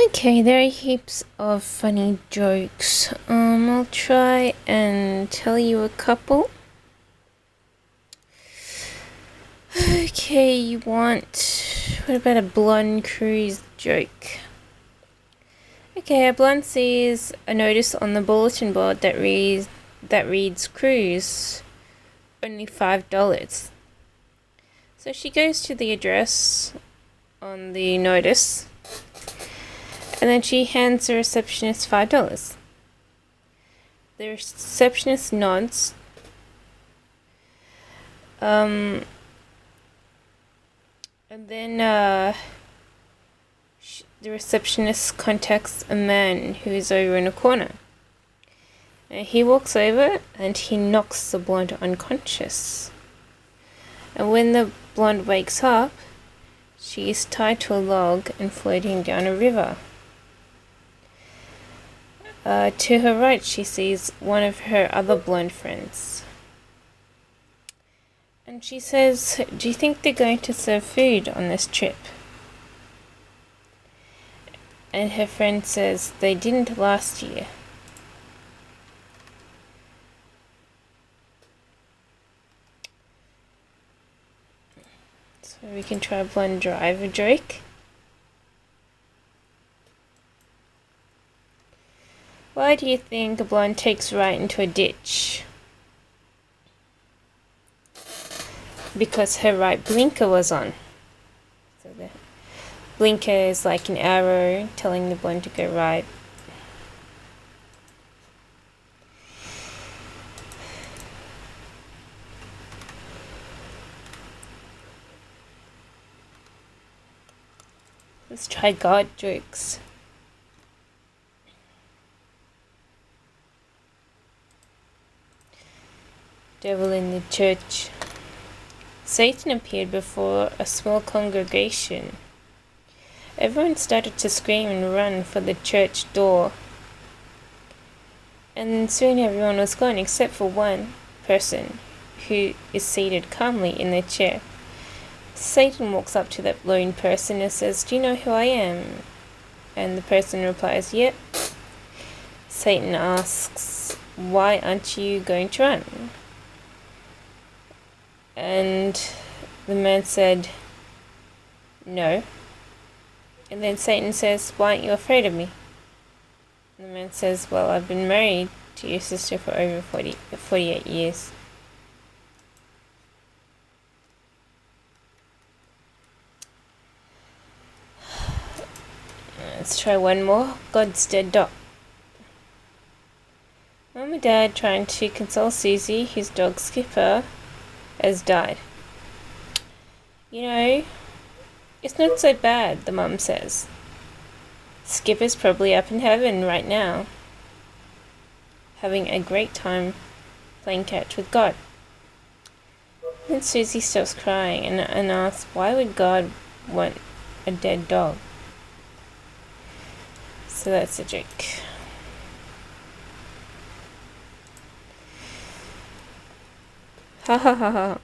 Okay, there are heaps of funny jokes. I'll try and tell you a couple. Okay, what about a blonde cruise joke? Okay, a blonde sees a notice on the bulletin board that reads cruise, only $5. So she goes to the address on the notice, and then she hands the receptionist $5. The receptionist nods. And then the receptionist contacts a man who is over in a corner. And he walks over and he knocks the blonde unconscious. And when the blonde wakes up, she is tied to a log and floating down a river. To her right, she sees one of her other blonde friends. And she says, "Do you think they're going to serve food on this trip?" And her friend says, "They didn't last year." So we can try blonde driver joke. Why do you think a blonde takes right into a ditch? Because her right blinker was on. So the blinker is like an arrow telling the blonde to go right. Let's try God jokes. Devil in the church. Satan appeared before a small congregation. Everyone started to scream and run for the church door. And soon everyone was gone except for one person who is seated calmly in their chair. Satan walks up to that lone person and says, "Do you know who I am?" And the person replies, "Yep." Satan asks, "Why aren't you going to run?" And the man said, "No." And then Satan says, "Why aren't you afraid of me?" And the man says, "Well, I've been married to your sister for over 48 years. Let's try one more. God's dead dog. Mum and Dad trying to console Susie, whose dog Skipper has died. "You know, it's not so bad," the mum says. "Skipper's probably up in heaven right now, having a great time playing catch with God." Then Susie stops crying and asks, "Why would God want a dead dog?" So that's a joke. Ha ha ha ha.